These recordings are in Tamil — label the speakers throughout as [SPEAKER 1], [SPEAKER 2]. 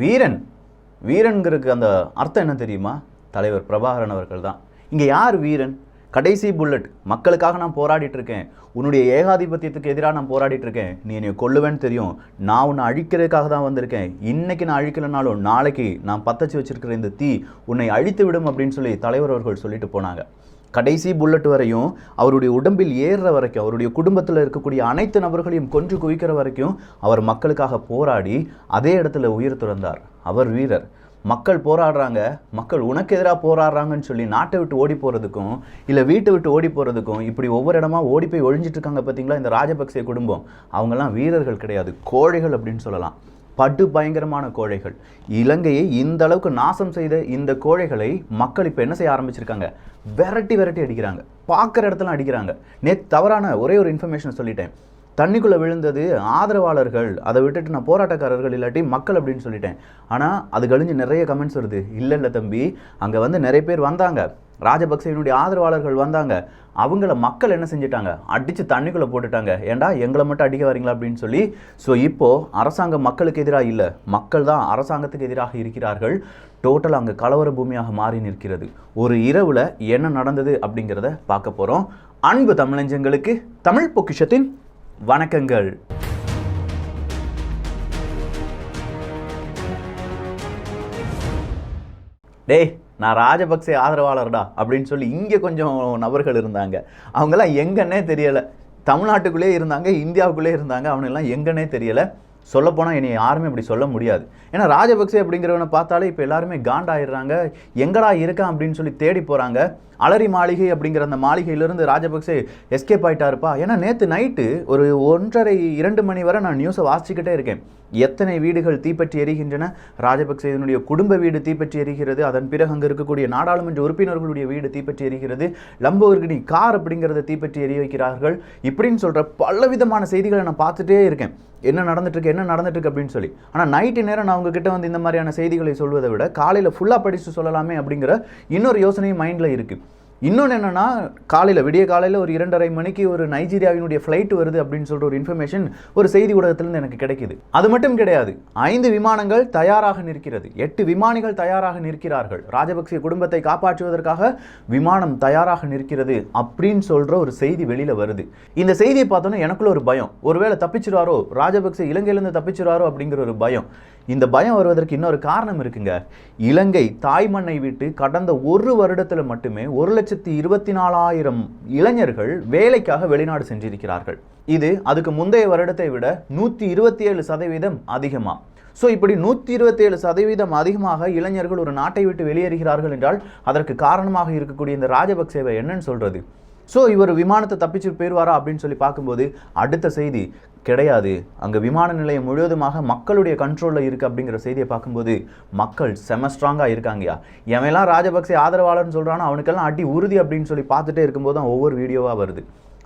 [SPEAKER 1] வீரன் வீரன்கிறதுக்கு அந்த அர்த்தம் என்ன தெரியுமா? தலைவர் பிரபாகரன் அவர்கள் தான். இங்கே யார் வீரன்? கடைசி புல்லட், மக்களுக்காக நான் போராடிட்டு இருக்கேன், உன்னுடைய ஏகாதிபத்தியத்துக்கு எதிராக நான் போராடிட்டு இருக்கேன், நீ என்னை கொல்லுவேன்னு தெரியும், நான் உன்னை அழிக்கிறதுக்காக தான் வந்திருக்கேன், இன்னைக்கு நான் அழிக்கலைனாலும் நாளைக்கு நான் பத்தச்சு வச்சிருக்கிற இந்த தீ உன்னை அழித்து விடும் அப்படின்னு சொல்லி தலைவர் அவர்கள் சொல்லிட்டு போனாங்க. கடைசி புல்லட் வரையும் அவருடைய உடம்பில் ஏறுற வரைக்கும், அவருடைய குடும்பத்தில் இருக்கக்கூடிய அனைத்து நபர்களையும் கொன்று குவிக்கிற வரைக்கும் அவர் மக்களுக்காக போராடி அதே இடத்துல உயிர் துறந்தார். அவர் வீரர். மக்கள் போராடுறாங்க, மக்கள் உனக்கு எதிராக போராடுறாங்கன்னு சொல்லி நாட்டை விட்டு ஓடி போகிறதுக்கும் இல்லை வீட்டை விட்டு ஓடி போகிறதுக்கும் இப்படி ஒவ்வொரு இடமா ஓடி போய் ஒழிஞ்சிட்டு இருக்காங்க பார்த்தீங்களா இந்த ராஜபக்சே குடும்பம். அவங்கெல்லாம் வீரர்கள் கிடையாது, கோழைகள் அப்படின்னு சொல்லலாம். படு பயங்கரமான கோழைகள். இலங்கையை இந்த அளவுக்கு நாசம் செய்த இந்த கோழைகளை மக்கள் இப்போ என்ன செய்ய ஆரம்பிச்சிருக்காங்க? விரட்டி விரட்டி அடிக்கிறாங்க, பார்க்குற இடத்துல அடிக்கிறாங்க. தவறான ஒரே ஒரு இன்ஃபர்மேஷன் சொல்லிட்டேன். தண்ணிக்குள்ளே விழுந்தது ஆதரவாளர்கள், அதை விட்டுட்டு நான் போராட்டக்காரர்கள் இல்லாட்டி மக்கள் அப்படின்னு சொல்லிட்டேன். ஆனால் அது கழிஞ்சு நிறைய கமெண்ட்ஸ் வருது. இல்லை தம்பி, அங்கே வந்து நிறைய பேர் வந்தாங்க, ராஜபக்சேவினுடைய ஆதரவாளர்கள் வந்தாங்க, அவங்கள மக்கள் என்ன செஞ்சிட்டாங்க? அடித்து தண்ணிக்குள்ளே போட்டுட்டாங்க. ஏண்டா எங்களை மட்டும் அடிக்க வரீங்களா அப்படின்னு சொல்லி. ஸோ இப்போது அரசாங்கம் மக்களுக்கு எதிராக இல்லை, மக்கள் தான் அரசாங்கத்துக்கு எதிராக இருக்கிறார்கள். டோட்டல் அங்கே கலவர பூமியாக மாறி நிற்கிறது. ஒரு இரவில் என்ன நடந்தது அப்படிங்கிறத பார்க்க போகிறோம். அன்பு தமிழஞ்சங்களுக்கு தமிழ் பொக்கிஷத்தின் வணக்கங்கள். டேய், நான் ராஜபக்சே ஆதரவாளர்டா அப்படின்னு சொல்லி இங்கே கொஞ்சம் நபர்கள் இருந்தாங்க. அவங்கெல்லாம் எங்கன்னே தெரியலை. தமிழ்நாட்டுக்குள்ளே இருந்தாங்க, இந்தியாவுக்குள்ளே இருந்தாங்க, அவனெல்லாம் எங்கன்னே தெரியலை. சொல்லப்போனால் என்னை யாருமே இப்படி சொல்ல முடியாது. ஏன்னா ராஜபக்சே அப்படிங்கிறவனை பார்த்தாலே இப்போ எல்லாருமே காண்டாயிடுறாங்க. எங்கடா இருக்கான் அப்படின்னு சொல்லி தேடி போகிறாங்க. அலரி மாளிகை அப்படிங்கிற அந்த மாளிகையிலிருந்து ராஜபக்சே எஸ்கேப் ஆகிட்டாருப்பா. ஏன்னா நேற்று நைட்டு ஒரு 1:30-2 மணி வரை நான் நியூஸை வாசிச்சுக்கிட்டே இருக்கேன். எத்தனை வீடுகள் தீப்பற்றி எரிகின்றன, ராஜபக்சேவினுடைய குடும்ப வீடு தீப்பற்றி எரிகிறது, அதன் பிறகு அங்கே இருக்கக்கூடிய நாடாளுமன்ற உறுப்பினர்களுடைய வீடு தீப்பற்றி எரிகிறது, லம்போர்கினி கார் அப்படிங்கிறத தீப்பற்றி எரிய வைக்கிறார்கள், இப்படின்னு சொல்கிற பலவிதமான செய்திகளை நான் பார்த்துட்டே இருக்கேன். என்ன நடந்துட்டு இருக்கு அப்படின்னு சொல்லி. ஆனால் நைட்டு நேரம் நான் உங்ககிட்ட வந்து இந்த மாதிரியான செய்திகளை சொல்வதை விட காலையில் ஃபுல்லாக படித்து சொல்லலாமே அப்படிங்கிற இன்னொரு யோசனையும் மைண்டில் இருக்குது. இன்னொன்று என்னென்னா, விடிய காலையில் ஒரு 2:30 மணிக்கு ஒரு நைஜீரியாவினுடைய ஃப்ளைட் வருது அப்படின்னு சொல்கிற ஒரு இன்ஃபர்மேஷன் ஒரு செய்தி ஊடகத்திலிருந்து எனக்கு கிடைக்குது. அது மட்டும் கிடையாது, 5 விமானங்கள் தயாராக நிற்கிறது, 8 விமானிகள் தயாராக நிற்கிறார்கள், ராஜபக்சே குடும்பத்தை காப்பாற்றுவதற்காக விமானம் தயாராக நிற்கிறது அப்படின்னு சொல்கிற ஒரு செய்தி வெளியில் வருது. இந்த செய்தியை பார்த்தோன்னா எனக்குள்ள ஒரு பயம், ஒருவேளை தப்பிச்சிருவாரோ, ராஜபக்சே இலங்கையிலேருந்து தப்பிச்சிருவாரோ அப்படிங்கிற ஒரு பயம். இந்த பயம் வருவதற்கு இன்னொரு காரணம் இருக்குங்க. இலங்கை தாய் மண்ணை விட்டு கடந்த ஒரு வருடத்தில் மட்டுமே 1,24,000 இளைஞர்கள் வேலைக்காக வெளிநாடு சென்றிருக்கிறார்கள். இது அதுக்கு முந்தைய வருடத்தை விட 127% அதிகமா. ஸோ இப்படி 127% அதிகமாக இளைஞர்கள் ஒரு நாட்டை விட்டு வெளியேறுகிறார்கள் என்றால் அதற்கு காரணமாக இருக்கக்கூடிய இந்த ராஜபக்சேவை என்னன்னு சொல்றது? ஸோ இவர் விமானத்தை தப்பிச்சு போயிடுவாரா அப்படின்னு சொல்லி பார்க்கும்போது அடுத்த செய்தி கிடையாது. அங்கே விமான நிலையம் முழுவதுமாக மக்களுடைய கண்ட்ரோலில் இருக்குது அப்படிங்கிற செய்தியை பார்க்கும்போது மக்கள் செம ஸ்ட்ராங்காக இருக்காங்கயா. எவெல்லாம் ராஜபக்சே ஆதரவாளர்னு சொல்கிறானோ அவனுக்கெல்லாம் அடி உறுதி அப்படின்னு சொல்லி பார்த்துட்டே இருக்கும்போது தான் ஒவ்வொரு வீடியோவாக வருது.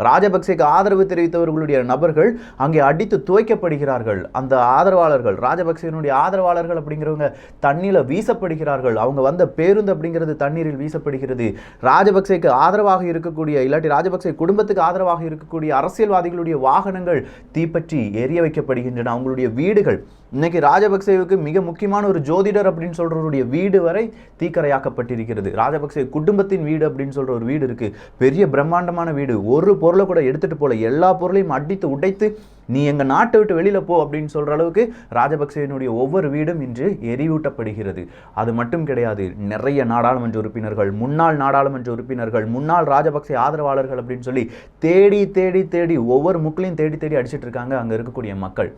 [SPEAKER 1] ராஜபக்சேக்கு ஆதரவு தெரிவித்தவர்களுடைய நபர்கள் அங்கே அடித்து துவைக்கப்படுகிறார்கள். அந்த ஆதரவாளர்கள், ராஜபக்சேனுடைய ஆதரவாளர்கள் அப்படிங்கிறவங்க தண்ணியில் வீசப்படுகிறார்கள். அவங்க வந்த பேருந்து அப்படிங்கிறது தண்ணீரில் வீசப்படுகிறது. ராஜபக்சேக்கு ஆதரவாக இருக்கக்கூடிய இல்லாட்டி ராஜபக்சே குடும்பத்துக்கு ஆதரவாக இருக்கக்கூடிய அரசியல்வாதிகளுடைய வாகனங்கள் தீப்பற்றி எரிய வைக்கப்படுகின்றன. அவங்களுடைய வீடுகள், இன்னைக்கு ராஜபக்சேவுக்கு மிக முக்கியமான ஒரு ஜோதிடர் அப்படின்னு சொல்றவருடைய வீடு வரை தீக்கரையாக்கப்பட்டிருக்கிறது. ராஜபக்சே குடும்பத்தின் வீடு அப்படின்னு சொல்ற ஒரு வீடு இருக்கு, பெரிய பிரம்மாண்டமான வீடு. ஒரு பொருளை கூட எடுத்துட்டு போல, எல்லா பொருளையும் அடித்து உடைத்து நீ எங்க நாட்டை விட்டு வெளியில போ அப்படின்னு சொல்ற அளவுக்கு ராஜபக்சேவினுடைய ஒவ்வொரு வீடும் இன்று எரியூட்டப்படுகிறது. அது மட்டும் கிடையாது, நிறைய நாடாளுமன்ற உறுப்பினர்கள், முன்னாள் நாடாளுமன்ற உறுப்பினர்கள், முன்னாள் ராஜபக்சே ஆதரவாளர்கள் அப்படின்னு சொல்லி தேடி தேடி தேடி ஒவ்வொரு முக்கிலையும் தேடி தேடி அடிச்சிட்டு இருக்காங்க அங்க இருக்கக்கூடிய மக்கள்.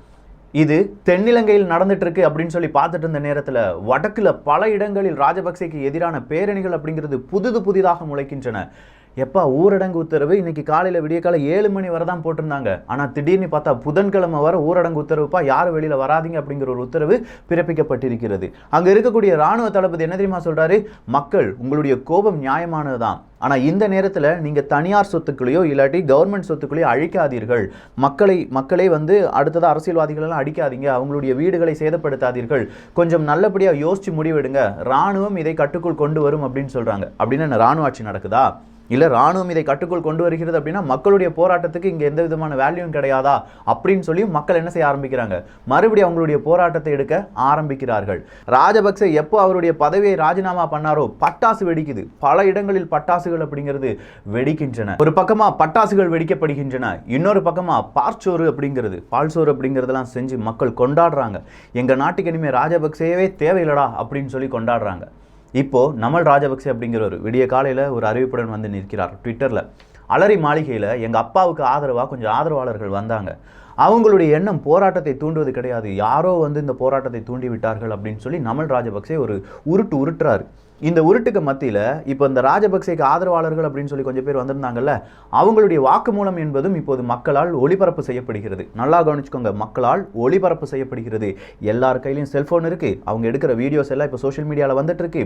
[SPEAKER 1] இது தென்னிலங்கையில் நடந்துட்டு இருக்கு அப்படின்னு சொல்லி பார்த்துட்டு இருந்த நேரத்தில் வடக்குல பல இடங்களில் ராஜபக்சேக்கு எதிரான பேரணிகள் அப்படிங்கிறது புதிதாக முளைக்கின்றன. எப்பா ஊரடங்கு உத்தரவு இன்னைக்கு காலையில் விடிய காலை 7 மணி வரை தான் போட்டிருந்தாங்க. ஆனால் திடீர்னு பார்த்தா புதன்கிழமை வர ஊரடங்கு உத்தரவுப்பா, யாரும் வெளியில் வராதிங்க அப்படிங்கிற ஒரு உத்தரவு பிறப்பிக்கப்பட்டிருக்கிறது. அங்கே இருக்கக்கூடிய ராணுவ தளபதி என்ன தெரியுமா சொல்றாரு? மக்கள், உங்களுடைய கோபம் நியாயமானதுதான், ஆனால் இந்த நேரத்தில் நீங்கள் தனியார் சொத்துக்களையோ இல்லாட்டி கவர்மெண்ட் சொத்துக்களையோ அழிக்காதீர்கள், மக்களே வந்து அடுத்தது அரசியல்வாதிகளெல்லாம் அடிக்காதீங்க, அவங்களுடைய வீடுகளை சேதப்படுத்தாதீர்கள், கொஞ்சம் நல்லபடியாக யோசிச்சு முடிவெடுங்க, ராணுவம் இதை கட்டுக்குள் கொண்டு வரும் அப்படின்னு சொல்கிறாங்க. அப்படின்னு என்ன ராணுவ ஆட்சி நடக்குதா? இல்லை ராணுவம் இதை கட்டுக்குள் கொண்டு வருகிறது அப்படின்னா மக்களுடைய போராட்டத்துக்கு இங்கே எந்த விதமான வேல்யூவும் கிடையாதா அப்படின்னு சொல்லி மக்கள் என்ன செய்ய ஆரம்பிக்கிறாங்க, மறுபடியும் அவங்களுடைய போராட்டத்தை எடுக்க ஆரம்பிக்கிறார்கள். ராஜபக்சே எப்போ அவருடைய பதவியை ராஜினாமா பண்ணாரோ பட்டாசு வெடிக்குது, பல இடங்களில் பட்டாசுகள் அப்படிங்கிறது வெடிக்கின்றன. ஒரு பக்கமா பட்டாசுகள் வெடிக்கப்படுகின்றன, இன்னொரு பக்கமா பால்சோறு அப்படிங்கிறதெல்லாம் செஞ்சு மக்கள் கொண்டாடுறாங்க. எங்க நாட்டுக்கு இனிமே ராஜபக்சேவே தேவையில்லடா அப்படின்னு சொல்லி கொண்டாடுறாங்க. இப்போ நமல் ராஜபக்சே அப்படிங்கிறவர் விடிய காலையில் ஒரு அறிவிப்புடன் வந்து நிற்கிறார் ட்விட்டரில். அலரி மாளிகையில் எங்கள் அப்பாவுக்கு ஆதரவாக கொஞ்சம் ஆதரவாளர்கள் வந்தாங்க. அவங்களுடைய எண்ணம் போராட்டத்தை தூண்டுவது கிடையாது, யாரோ வந்து இந்த போராட்டத்தை தூண்டி விட்டார்கள் அப்படின்னு சொல்லி நமல் ராஜபக்சே ஒரு உருட்டுறாரு. இந்த உருட்டுக்கு மத்தியில் இப்போ இந்த ராஜபக்சேக்கு ஆதரவாளர்கள் அப்படின்னு சொல்லி கொஞ்சம் பேர் வந்திருந்தாங்கல்ல, அவங்களுடைய வாக்குமூலம் என்பதும் இப்போது மக்களால் ஒளிபரப்பு செய்யப்படுகிறது. நல்லா கவனிச்சுக்கோங்க, மக்களால் ஒளிபரப்பு செய்யப்படுகிறது. எல்லார் கையிலையும் செல்ஃபோன் இருக்குது, அவங்க எடுக்கிற வீடியோஸ் எல்லாம் இப்போ சோஷியல் மீடியாவில் வந்துட்டு இருக்கு.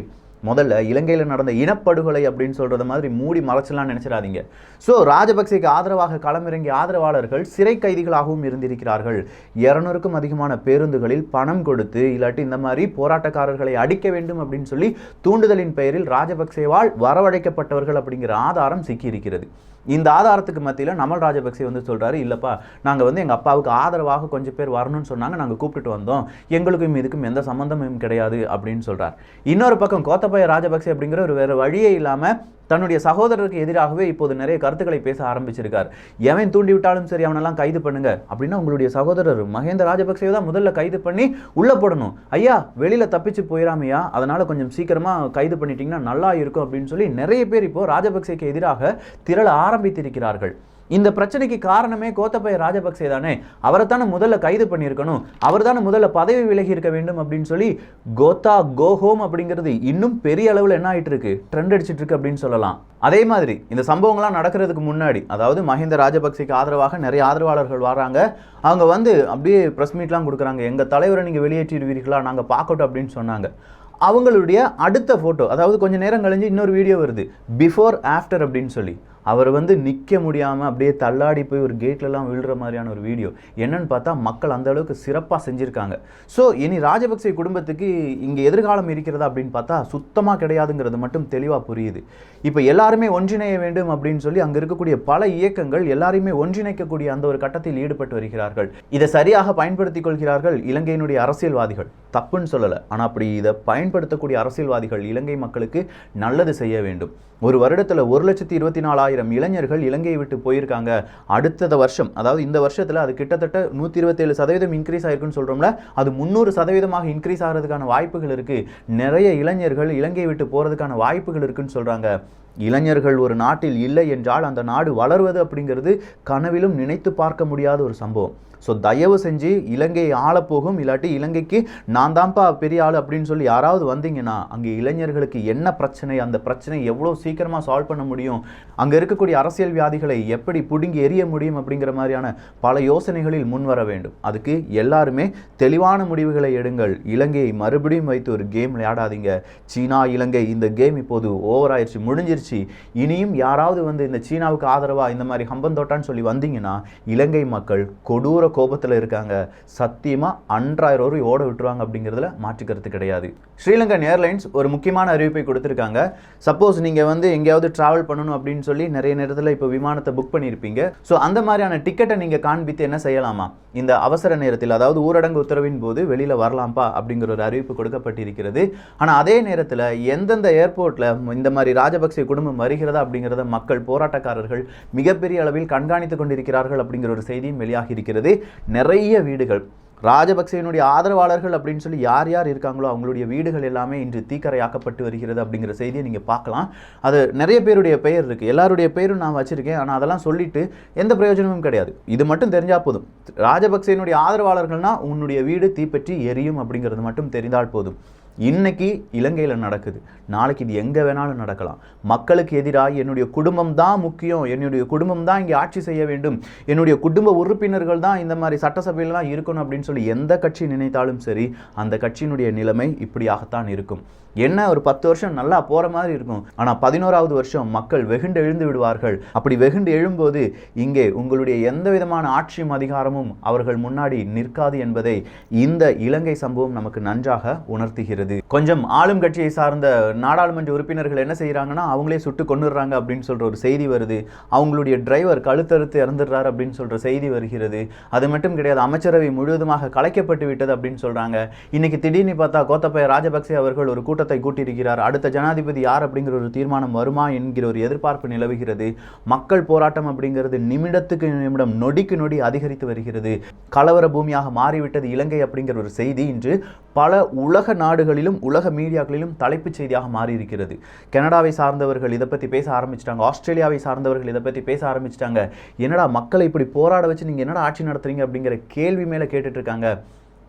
[SPEAKER 1] முதல்ல இலங்கையில் நடந்த இனப்படுகொலை அப்படின்னு சொல்கிறது மாதிரி மூடி மறைச்சலாம் நினைச்சிடாதீங்க. ஸோ ராஜபக்சேக்கு ஆதரவாக களமிறங்கிய ஆதரவாளர்கள் சிறை கைதிகளாகவும் இருந்திருக்கிறார்கள். 200க்கும் அதிகமான பேருந்துகளில் பணம் கொடுத்து இல்லாட்டி இந்த மாதிரி போராட்டக்காரர்களை அடிக்க வேண்டும் அப்படின்னு சொல்லி தூண்டுதலின் பெயரில் ராஜபக்சேவால் வரவழைக்கப்பட்டவர்கள் அப்படிங்கிற ஆதாரம் சிக்கியிருக்கிறது. இந்த ஆதாரத்துக்கு மத்தியில் நமல் ராஜபக்சே வந்து சொல்கிறாரு, இல்லைப்பா நாங்கள் வந்து எங்கள் அப்பாவுக்கு ஆதரவாக கொஞ்சம் பேர் வரணும்னு சொன்னாங்க, நாங்கள் கூப்பிட்டு வந்தோம், எங்களுக்கும் இதுக்கும் எந்த சம்மந்தமும் கிடையாது அப்படின்னு சொல்கிறார். இன்னொரு பக்கம் கோத்தபய ராஜபக்சே அப்படிங்கிற ஒரு வேறு வழியே இல்லாமல் தன்னுடைய சகோதரருக்கு எதிராகவே இப்போது நிறைய கருத்துக்களை பேச ஆரம்பிச்சிருக்கார். எவன் தூண்டி விட்டாலும் சரி அவனெல்லாம் கைது பண்ணுங்க அப்படின்னா உங்களுடைய சகோதரர் மஹிந்த ராஜபக்சே தான் முதல்ல கைது பண்ணி உள்ள போடணும். ஐயா வெளியில தப்பிச்சு போயிடாமையா, அதனால கொஞ்சம் சீக்கிரமா கைது பண்ணிட்டீங்கன்னா நல்லா இருக்கும் அப்படின்னு சொல்லி நிறைய பேர் இப்போ ராஜபக்சேக்கு எதிராக திரள ஆரம்பித்திருக்கிறார்கள். இந்த பிரச்சனைக்கு காரணமே கோத்தபய ராஜபக்சே தானே, அவரை தானே முதல்ல கைது பண்ணியிருக்கணும், அவர் தானே முதல்ல பதவி விலகி இருக்க வேண்டும் அப்படின்னு சொல்லி கோத்தா கோ ஹோம் அப்படிங்கிறது இன்னும் பெரிய அளவில் என்ன ஆகிட்டு இருக்கு, ட்ரெண்ட் அடிச்சிட்டு இருக்கு அப்படின்னு சொல்லலாம். அதே மாதிரி இந்த சம்பவங்கள்லாம் நடக்கிறதுக்கு முன்னாடி, அதாவது மஹிந்த ராஜபக்சேக்கு ஆதரவாக நிறைய ஆதரவாளர்கள் வராங்க. அவங்க வந்து அப்படியே ப்ரெஸ் மீட்லாம் கொடுக்குறாங்க, எங்கள் தலைவரை நீங்கள் வெளியேற்றிடுவீர்களா, நாங்கள் பார்க்கட்டும் அப்படின்னு சொன்னாங்க. அவங்களுடைய அடுத்த ஃபோட்டோ, அதாவது கொஞ்சம் நேரம் கழிஞ்சு இன்னொரு வீடியோ வருது, பிஃபோர் ஆஃப்டர் அப்படின்னு சொல்லி. அவர் வந்து நிற்க முடியாமல் அப்படியே தள்ளாடி போய் ஒரு கேட்லலாம் விழுற மாதிரியான ஒரு வீடியோ. என்னன்னு பார்த்தா மக்கள் அந்த அளவுக்கு சிறப்பாக செஞ்சுருக்காங்க. ஸோ இனி ராஜபக்சே குடும்பத்துக்கு இங்கே எதிர்காலம் இருக்கிறதா அப்படின்னு பார்த்தா சுத்தமாக கிடையாதுங்கிறது மட்டும் தெளிவாக புரியுது. இப்போ எல்லாருமே ஒன்றிணைய வேண்டும் அப்படின்னு சொல்லி அங்கே இருக்கக்கூடிய பல இயக்கங்கள் எல்லாரையுமே ஒன்றிணைக்கக்கூடிய அந்த ஒரு கட்டத்தில் ஈடுபட்டு வருகிறார்கள். இதை சரியாக பயன்படுத்தி கொள்கிறார்கள் இலங்கையினுடைய அரசியல்வாதிகள், தப்புன்னு சொல்லலை. ஆனால் அப்படி இதை பயன்படுத்தக்கூடிய அரசியல்வாதிகள் இலங்கை மக்களுக்கு நல்லது செய்ய வேண்டும். ஒரு வருடத்தில் 1,24,000 இளைஞர்கள் இலங்கையை விட்டு போயிருக்காங்க. அடுத்த வருஷம், அதாவது இந்த வருஷத்தில் அது கிட்டத்தட்ட 127% இன்க்ரீஸ் ஆயிருக்குன்னு சொல்கிறோம்ல, அது 300% இன்க்ரீஸ் ஆகிறதுக்கான வாய்ப்புகள் இருக்குது. நிறைய இளைஞர்கள் இலங்கையை விட்டு போகிறதுக்கான வாய்ப்புகள் இருக்குன்னு சொல்கிறாங்க. இளைஞர்கள் ஒரு நாட்டில் இல்லை என்றால் அந்த நாடு வளர்வது அப்படிங்கிறது கனவிலும் நினைத்து பார்க்க முடியாத ஒரு சம்பவம். ஸோ தயவு செஞ்சு இலங்கையை ஆளப்போகும், இல்லாட்டி இலங்கைக்கு நான் தான்ப்பா பெரிய ஆள் அப்படின்னு சொல்லி யாராவது வந்தீங்கன்னா அங்கே இளைஞர்களுக்கு என்ன பிரச்சனை, அந்த பிரச்சனை எவ்வளோ சீக்கிரமாக சால்வ் பண்ண முடியும், அங்கே இருக்கக்கூடிய அரசியல்வாதிகளை எப்படி பிடுங்கி எறிய முடியும் அப்படிங்கிற மாதிரியான பல யோசனைகளில் முன்வர வேண்டும். அதுக்கு எல்லாருமே தெளிவான முடிவுகளை எடுங்கள். இலங்கையை மறுபடியும் வைத்து ஒரு கேம் விளையாடாதீங்க. சீனா இலங்கை இந்த கேம் இப்போது ஓவர் ஆயிடுச்சு, முடிஞ்சிருச்சு. இனியும் யாராவது வந்து இந்த சீனாவுக்கு ஆதரவாக இந்த மாதிரி ஹம்பந்தோட்டான்னு சொல்லி வந்தீங்கன்னா இலங்கை மக்கள் கொடூர கோபத்தில் இருக்காங்க. சத்தியமா 1000 ரூபாய் ஓட விட்டுருவாங்க அப்படிங்கிறதுல மாற்றுக்கிறது கிடையாது. ஸ்ரீலங்கன் ஏர்லைன்ஸ் ஒரு முக்கியமான அறிவிப்பை கொடுத்துருக்காங்க. சப்போஸ் நீங்கள் வந்து எங்கேயாவது ட்ராவல் பண்ணணும் அப்படின்னு சொல்லி நிறைய நேரத்தில் இப்போ விமானத்தை புக் பண்ணியிருப்பீங்க. ஸோ அந்த மாதிரியான டிக்கெட்டை நீங்கள் காண்பித்து என்ன செய்யலாமா, இந்த அவசர நேரத்தில், அதாவது ஊரடங்கு உத்தரவின் போது வெளியில் வரலாம்ப்பா அப்படிங்கிற ஒரு அறிவிப்பு கொடுக்கப்பட்டிருக்கிறது. ஆனால் அதே நேரத்தில் எந்தெந்த ஏர்போர்ட்டில் இந்த மாதிரி ராஜபக்சே குடும்பம் வருகிறதா அப்படிங்கிறத மக்கள் போராட்டக்காரர்கள் மிகப்பெரிய அளவில் கண்காணித்து கொண்டிருக்கிறார்கள் அப்படிங்கிற ஒரு செய்தியும் வெளியாகி இருக்கிறது. நிறைய வீடுகள் ராஜபக்சேனுடைய ஆதரவாளர்கள் அப்படின்னு சொல்லி யார் யார் இருக்காங்களோ அவங்களுடைய வீடுகள் எல்லாமே இன்று தீக்கரையாக்கப்பட்டு வருகிறது அப்படிங்கிற செய்தியை நீங்கள் பார்க்கலாம். அது நிறைய பேருடைய பெயர் இருக்குது, எல்லாருடைய பெயரும் நான் வச்சுருக்கேன். ஆனால் அதெல்லாம் சொல்லிட்டு எந்த பிரயோஜனமும் கிடையாது. இது மட்டும் தெரிஞ்சால் போதும், ராஜபக்சேனுடைய ஆதரவாளர்கள்னா உன்னுடைய வீடு தீப்பற்றி எரியும் அப்படிங்கிறது மட்டும் தெரிந்தால் போதும். இன்னைக்கு இலங்கையில் நடக்குது, நாளைக்கு இது எங்கே வேணாலும் நடக்கலாம். மக்களுக்கு எதிராக என்னுடைய குடும்பம் தான் முக்கியம், என்னுடைய குடும்பம் தான் இங்கே ஆட்சி செய்ய வேண்டும், என்னுடைய குடும்ப உறுப்பினர்கள் தான் இந்த மாதிரி சட்டசபையிலாம் இருக்கணும் அப்படின்னு சொல்லி எந்த கட்சி நினைத்தாலும் சரி, அந்த கட்சியினுடைய நிலைமை இப்படியாகத்தான் இருக்கும். என்ன ஒரு 10 வருஷம் நல்லா போகிற மாதிரி இருக்கும், ஆனால் 11வது வருஷம் மக்கள் வெகுண்டு எழுந்து விடுவார்கள். அப்படி வெகுண்டு எழும்போது இங்கே உங்களுடைய எந்த விதமான ஆட்சியும் அதிகாரமும் அவர்கள் முன்னாடி நிற்காது என்பதை இந்த இலங்கை சம்பவம் நமக்கு நன்றாக உணர்த்துகிறது. வருகிறது. கொஞ்சம் ஆளும் கட்சியை சார்ந்த நாடாளுமன்ற உறுப்பினர்கள் என்ன செய்யறாங்கன்னா அவங்களே சுட்டு கொன்னுடுறாங்க அப்படின்னு சொல்ற ஒரு செய்தி வருது. அவங்களுடைய டிரைவர் கழுத்தறுத்து இறந்துடுறாரு அப்படின்னு சொல்ற செய்தி வருகிறது. அது மட்டும் கிடையாது, அமைச்சரவை முழுவதுமாக கலைக்கப்பட்டு விட்டது அப்படின்னு சொல்றாங்க. இன்னைக்கு திடீர்னு பார்த்தா கோத்தபய ராஜபக்சே அவர்கள் ஒரு கூட்டத்தை கூட்டியிருக்கிறார். அடுத்த ஜனாதிபதி யார் அப்படிங்கிற ஒரு தீர்மானம் வருமா என்கிற ஒரு எதிர்பார்ப்பு நிலவுகிறது. மக்கள் போராட்டம் அப்படிங்கிறது நிமிடத்துக்கு நிமிடம் நொடிக்கு நொடி அதிகரித்து வருகிறது. கலவர பூமியாக மாறிவிட்டது இலங்கை அப்படிங்கிற ஒரு செய்தி இன்று பல உலக நாடுகளிலும் உலக மீடியாக்களிலும் தலைப்புச் செய்தியாக மாறி இருக்கிறது. கனடாவை சார்ந்தவர்கள் இதை பற்றி பேச ஆரம்பிச்சிட்டாங்க. ஆஸ்திரேலியாவை சார்ந்தவர்கள் இதை பற்றி பேச ஆரம்பிச்சிட்டாங்க. என்னடா மக்களை இப்படி போராட வச்சு நீங்கள் என்னடா ஆட்சி நடத்துறீங்க அப்படிங்கிற கேள்வி மேலே கேட்டுட்டு இருக்காங்க.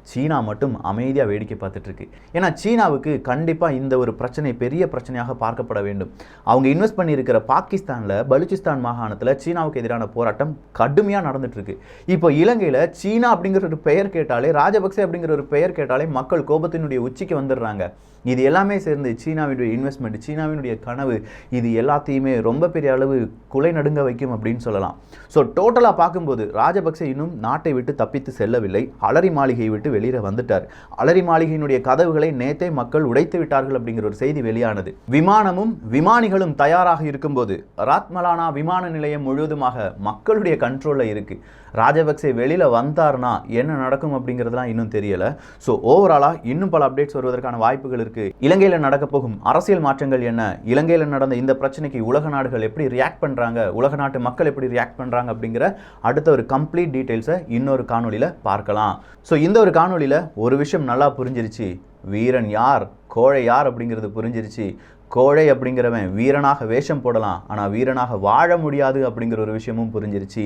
[SPEAKER 1] சீனா மட்டும் அமைதியாக வேடிக்கை பார்த்துட்டு இருக்கு. ஏன்னா சீனாவுக்கு கண்டிப்பாக இந்த ஒரு பிரச்சனை பெரிய பிரச்சனையாக பார்க்கப்பட வேண்டும். அவங்க இன்வெஸ்ட் பண்ணியிருக்கிற பாகிஸ்தானில் பலுச்சிஸ்தான் மாகாணத்தில் சீனாவுக்கு எதிரான போராட்டம் கடுமையாக நடந்துட்டு இருக்கு. இப்போ இலங்கையில் சீனா அப்படிங்கிற ஒரு பெயர் கேட்டாலே, ராஜபக்சே அப்படிங்கிற ஒரு பெயர் கேட்டாலே மக்கள் கோபத்தினுடைய உச்சிக்கு வந்துடுறாங்க. இது எல்லாமே சேர்ந்து சீனாவினுடைய இன்வெஸ்ட்மெண்ட், சீனாவினுடைய கனவு, இது எல்லாத்தையுமே ரொம்ப பெரிய அளவு குலை நடுங்க வைக்கும் அப்படின்னு சொல்லலாம். ஸோ டோட்டலாக பார்க்கும்போது ராஜபக்சே இன்னும் நாட்டை விட்டு தப்பித்து செல்லவில்லை. அலரி மாளிகையை விட்டு வெளியே வந்துட்டார். அலரி மாளிகையினுடைய கதவுகளை நேத்தே மக்கள் உடைத்து விட்டார்கள் அப்படிங்கிற ஒரு செய்தி வெளியானது. விமானமும் விமானிகளும் தயாராக இருக்கும்போது ராத்மலானா விமான நிலையம் முழுவதுமாக மக்களுடைய கண்ட்ரோல்ல இருக்கு. ராஜபக்சே வெளியில வந்தார்னா என்ன நடக்கும் அப்படிங்கிறதுலாம் இன்னும் தெரியல. ஸோ ஓவராலா இன்னும் பல அப்டேட்ஸ் வருவதற்கான வாய்ப்புகள் இருக்கு. இலங்கையில் நடக்க போகும் அரசியல் மாற்றங்கள் என்ன, இலங்கையில் நடந்த இந்த பிரச்சனைக்கு உலக நாடுகள் எப்படி ரியாக்ட் பண்றாங்க, உலக நாட்டு மக்கள் எப்படி ரியாக்ட் பண்றாங்க அப்படிங்கிற அடுத்த ஒரு கம்ப்ளீட் டீடைல்ஸை இன்னொரு காணொலியில பார்க்கலாம். ஸோ இந்த ஒரு காணொலியில ஒரு விஷயம் நல்லா புரிஞ்சிருச்சு. வீரன் யார், கோழை யார் அப்படிங்கிறது புரிஞ்சிருச்சு. கோழை அப்படிங்கிறவன் வீரனாக வேஷம் போடலாம், ஆனால் வீரனாக வாழ முடியாது அப்படிங்கிற ஒரு விஷயமும் புரிஞ்சிருச்சு.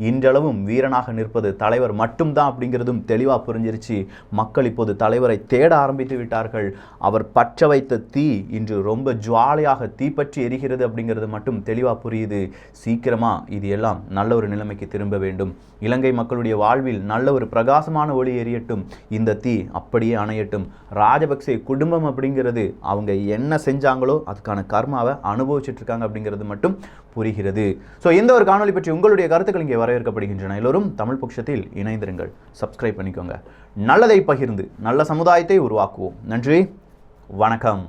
[SPEAKER 1] இன்றளவும் வீரனாக நிற்பது தலைவர் மட்டும்தான் அப்படிங்கிறதும் தெளிவாக புரிஞ்சிருச்சு. மக்கள் இப்போது தலைவரை தேட ஆரம்பித்து விட்டார்கள். அவர் பற்ற வைத்த தீ இன்று ரொம்ப ஜுவாலையாக தீப்பற்றி எரிகிறது அப்படிங்கிறது மட்டும் தெளிவாக புரியுது. சீக்கிரமாக இது எல்லாம் நல்ல ஒரு நிலைமைக்கு திரும்ப வேண்டும். இலங்கை மக்களுடைய வாழ்வில் நல்ல ஒரு பிரகாசமான ஒளி எரியட்டும். இந்த தீ அப்படியே அணையட்டும். ராஜபக்சே குடும்பம் அப்படிங்கிறது அவங்க என்ன செஞ்சாங்களோ அதுக்கான கர்மாவை அனுபவிச்சுட்டு இருக்காங்க அப்படிங்கிறது மட்டும் புரிகிறது. ஸோ இந்த ஒரு காணொலி பற்றி உங்களுடைய கருத்துக்கள் இங்கே வரவேற்கப்படுகின்றன. எல்லோரும் தமிழ் பட்சத்தில் இணைந்திருங்கள், சப்ஸ்கிரைப் பண்ணிக்கோங்க. நல்லதை பகிர்ந்து நல்ல சமுதாயத்தை உருவாக்குவோம். நன்றி, வணக்கம்.